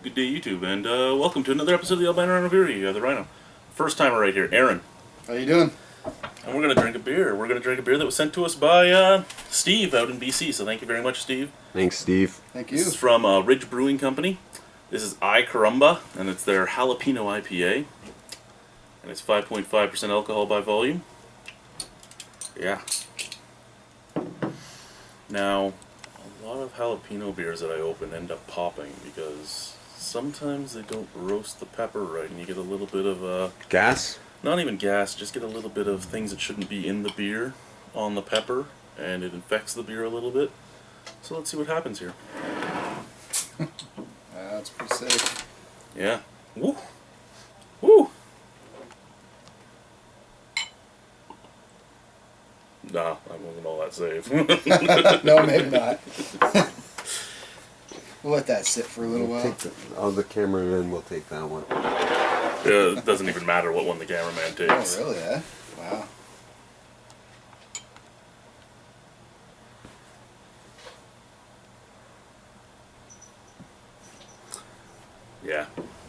Good day, YouTube, and welcome to another episode of the Albino Rhino Beer, the Rhino. First timer right here, Aaron. How you doing? And we're going to drink a beer. We're going to drink a beer that was sent to us by Steve out in BC, so thank you very much, Steve. Thanks, Steve. Thank you. This is from Ridge Brewing Company. This is Caramba, and it's their Jalapeno IPA. And it's 5.5% alcohol by volume. Yeah. Now, a lot of jalapeno beers that I open end up popping because sometimes they don't roast the pepper right, and you get a little bit of Gas? not even gas, just get a little bit of things that shouldn't be in the beer on the pepper, and it infects the beer a little bit. So let's see what happens here. That's pretty sick. Yeah. Woo! Woo! Nah, I wasn't all that safe. No, maybe not. We'll let that sit for a little while. The cameraman will take that one. Yeah, it doesn't even matter what one the cameraman takes. Oh, really, eh? Wow. Yeah.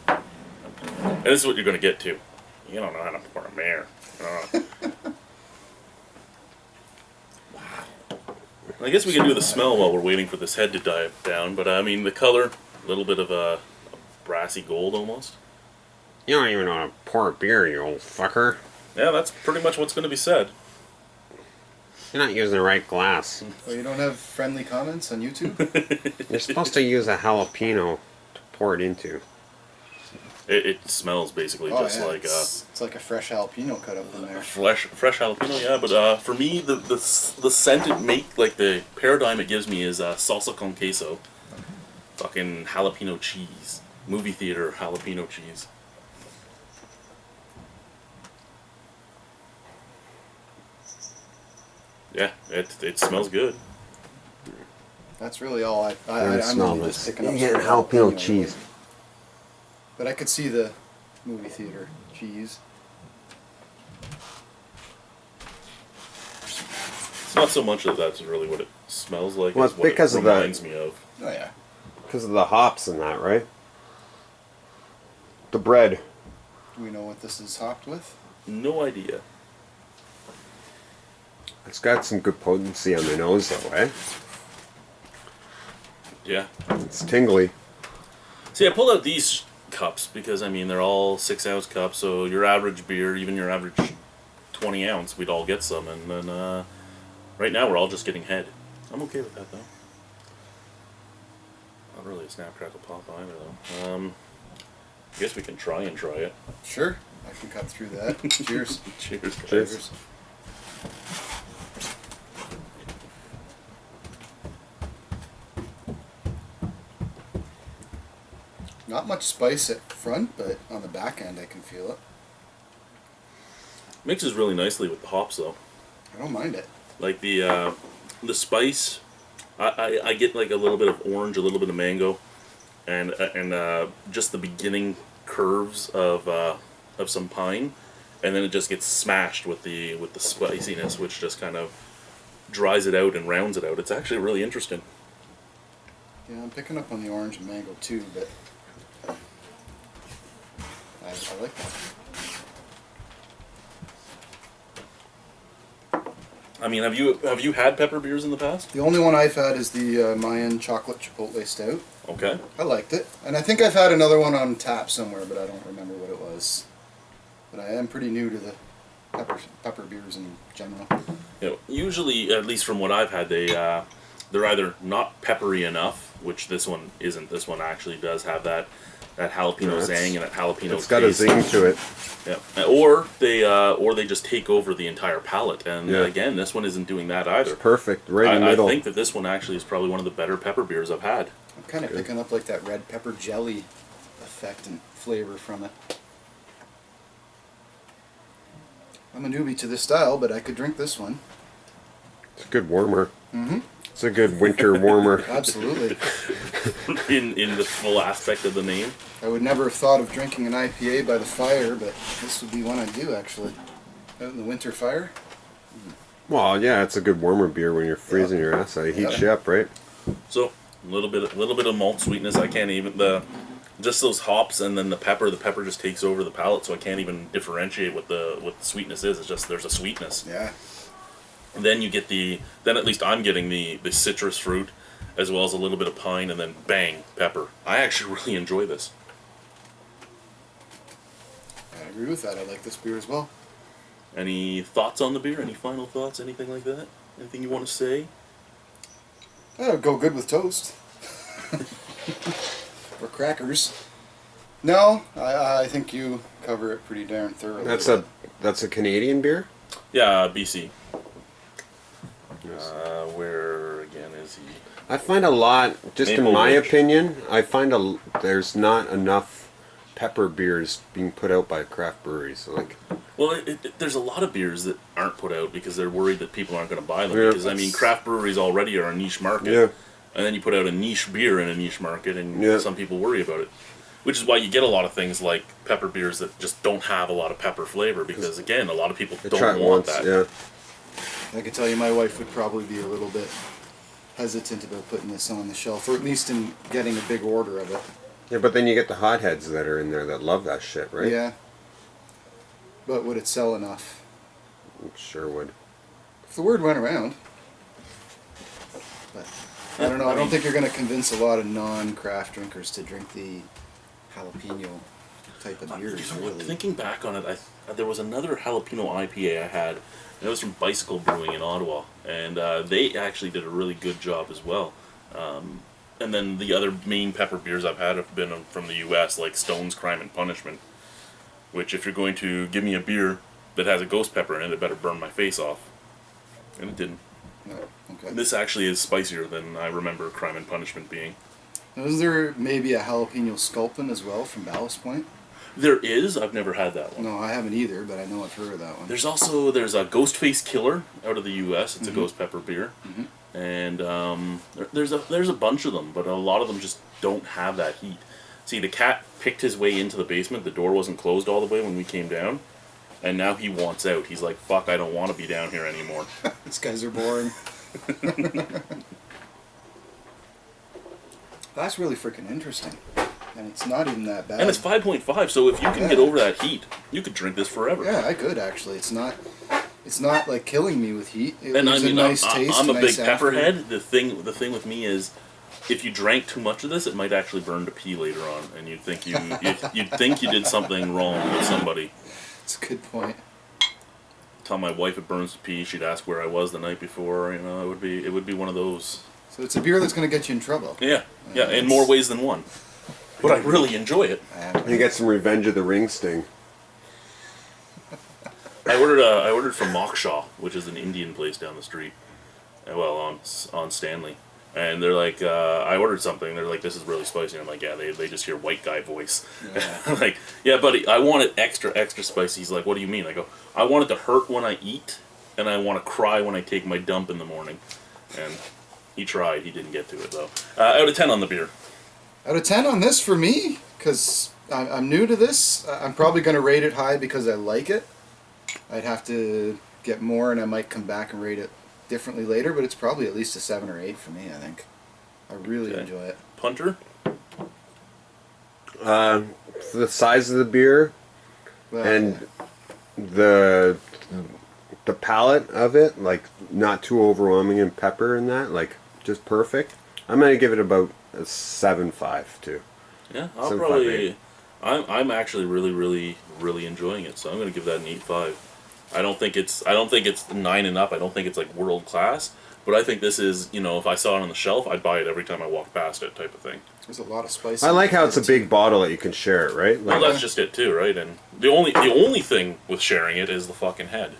And this is what you're going to get to. You don't know how to pour a beer. I guess we can do the smell while we're waiting for this head to die down, but I mean the color, a little bit of a brassy gold almost. You don't even know how to pour a beer, you old fucker. Yeah, that's pretty much what's going to be said. You're not using the right glass. Well, you don't have friendly comments on YouTube? You're supposed to use a jalapeno to pour it into. It smells basically just like it's like a fresh jalapeno cut up in there. fresh jalapeno, yeah. But for me, the scent it make, like the paradigm it gives me is salsa con queso, fucking jalapeno cheese, movie theater jalapeno cheese. Yeah, it smells good. That's really all I'm smell really this. just picking up. You get some jalapeno cheese. But I could see the movie theater cheese. It's not so much that that's really what it smells like. Well, as it's what because it of the- reminds me of. Oh, yeah. Because of the hops and that, right? The bread. Do we know what this is hopped with? No idea. It's got some good potency on the nose, though, eh? Yeah. It's tingly. See, I pulled out these cups because, I mean, they're all 6-ounce cups, so your average beer, even your average 20-ounce, we'd all get some, and then right now we're all just getting head. I'm okay with that, though. Not really a snap, crackle, pop either, though. I guess we can try it. Sure. I can cut through that. Cheers. Cheers, guys. Cheers. Not much spice at front, but on the back end I can feel it. Mixes really nicely with the hops, though. I don't mind it. Like the spice, I get like a little bit of orange, a little bit of mango, and just the beginning curves of some pine, and then it just gets smashed with the spiciness, which just kind of dries it out and rounds it out. It's actually really interesting. Yeah, I'm picking up on the orange and mango too, but I like that. I mean, have you had pepper beers in the past? The only one I've had is the Mayan Chocolate Chipotle Stout. Okay. I liked it. And I think I've had another one on tap somewhere, but I don't remember what it was. But I am pretty new to the pepper beers in general. You know, usually, at least from what I've had, they're either not peppery enough, which this one isn't. This one actually does have that jalapeno zang and that jalapeno It's got a taste. zing to it. Yeah. Or they just take over the entire palate, and Yeah. again, this one isn't doing that either. It's perfect, right in the middle. I think that this one actually is probably one of the better pepper beers I've had. I'm kind of picking up like that red pepper jelly effect and flavor from it. I'm a newbie to this style, but I could drink this one. It's a good warmer. Mm-hmm. It's a good winter warmer. Absolutely. in the full aspect of the name. I would never have thought of drinking an IPA by the fire, but this would be one I'd do actually. Out in the winter fire. Well, yeah, it's a good warmer beer when you're freezing your ass out. It heats you up, right? So a little bit of malt sweetness. I can't even the just those hops and then the pepper just takes over the palate, so I can't even differentiate what the sweetness is. It's just there's a sweetness. Yeah. And then you get then at least I'm getting the citrus fruit, as well as a little bit of pine, and then bang, pepper. I actually really enjoy this. I agree with that. I like this beer as well. Any thoughts on the beer? Any final thoughts? Anything like that? Anything you want to say? That would go good with toast. Or crackers. No, I think you cover it pretty darn thoroughly. That's a Canadian beer? Yeah, BC. Where again is he? I find a lot, just Maple in my Ridge. opinion, I find there's not enough pepper beers being put out by craft breweries. Like, Well, there's a lot of beers that aren't put out because they're worried that people aren't going to buy them. Yeah. Because I mean, craft breweries already are a niche market, Yeah. and then you put out a niche beer in a niche market, and Yeah. some people worry about it. Which is why you get a lot of things like pepper beers that just don't have a lot of pepper flavor because again, a lot of people I try don't it want once, that. yeah. I can tell you my wife would probably be a little bit hesitant about putting this on the shelf, or at least in getting a big order of it. Yeah, but then you get the hotheads that are in there that love that shit, right? Yeah. But would it sell enough? Sure would. If the word went around. But I don't know. I don't think you're going to convince a lot of non-craft drinkers to drink the jalapeno type of beers, You know what, really. thinking back on it, there was another jalapeno IPA I had, and it was from Bicycle Brewing in Ottawa, and they actually did a really good job as well. And then the other main pepper beers I've had have been from the U.S., like Stone's Crime and Punishment, which if you're going to give me a beer that has a ghost pepper in it, it better burn my face off. And it didn't. No. Okay. This actually is spicier than I remember Crime and Punishment being. Now, is there maybe a jalapeno sculpin as well from Ballast Point? There is. I've never had that one. No, I haven't either, but I know I've heard of that one. There's a Ghostface Killer out of the U.S. It's a ghost pepper beer, and there's a bunch of them, but a lot of them just don't have that heat. See, the cat picked his way into the basement. The door wasn't closed all the way when we came down, and now he wants out. He's like, "Fuck, I don't want to be down here anymore." These guys are boring. That's really freaking interesting. And it's not even that bad. And it's 5.5, so if you can get over that heat, you could drink this forever. Yeah, I could actually. It's not like killing me with heat. It And I leaves mean, a nice taste. I'm a big nice after. pepperhead. The thing with me is, if you drank too much of this, it might actually burn to pee later on, and you'd think you'd think you did something wrong with somebody. It's a good point. Tell my wife it burns to pee. She'd ask where I was the night before. You know, it would be one of those. So it's a beer that's going to get you in trouble. Yeah, in more ways than one. But I really enjoy it. You get some Revenge of the Ring sting. I ordered from Mokshaw, which is an Indian place down the street. Well, on Stanley. And they're like, I ordered something. They're like, this is really spicy. And I'm like, yeah, they just hear white guy voice. Yeah. I'm like, yeah, buddy, I want it extra spicy. He's like, what do you mean? I go, I want it to hurt when I eat, and I want to cry when I take my dump in the morning. And he tried. He didn't get to it, though. Out of 10 on the beer. Out of 10 on this for me, because I'm new to this. I'm probably going to rate it high because I like it. I'd have to get more, and I might come back and rate it differently later, but it's probably at least a 7 or 8 for me, I think. I really enjoy it. Punter? The size of the beer Well, and the palate of it, like not too overwhelming in pepper and that, like just perfect. I'm gonna give it about a 7.5 too. Yeah, I'll 7.5, probably. 8. I'm actually really enjoying it, so I'm gonna give that an 8.5. I don't think it's 9 and up. I don't think it's like world class, but I think this is, you know, if I saw it on the shelf, I'd buy it every time I walk past it, type of thing. there's a lot of spice. I in like it. how it's a big bottle that you can share it, right? Well, Like, that's just it too, right? And the only thing with sharing it is the fucking head.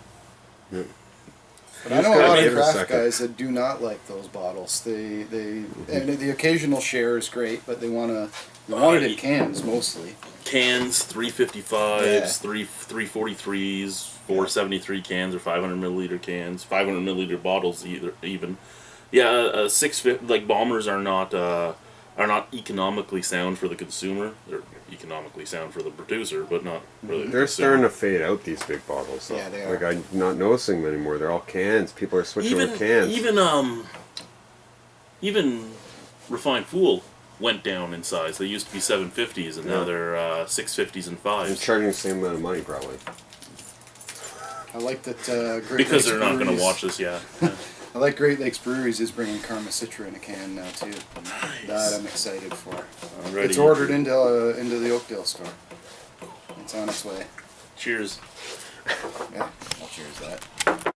But I know a lot Give of it a craft second. guys that do not like those bottles. They and the occasional share is great, but they want it in cans mostly. Cans, 355s, Yeah. 343s, 473 cans or 500 milliliter cans, 500 milliliter bottles even. Yeah, 650 like bombers are not economically sound for the consumer. They're economically sound for the producer, but not really. The they're consumer. starting to fade out, these big bottles. Though. Yeah, they are. Like I'm not noticing them anymore. They're all cans. People are switching to cans. Even refined fool went down in size. They used to be 750s, and now Yeah. they're 650s and I'm 5s. charging the same amount of money probably. I like that Great Because Lakes they're not going to Breweries- watch this, yeah. Yeah. I like Great Lakes Breweries is bringing Karma Citra in a can now too. That I'm excited for. Alrighty. It's ordered into the Oakdale store. It's on its way. Cheers. Yeah, I'll cheers that.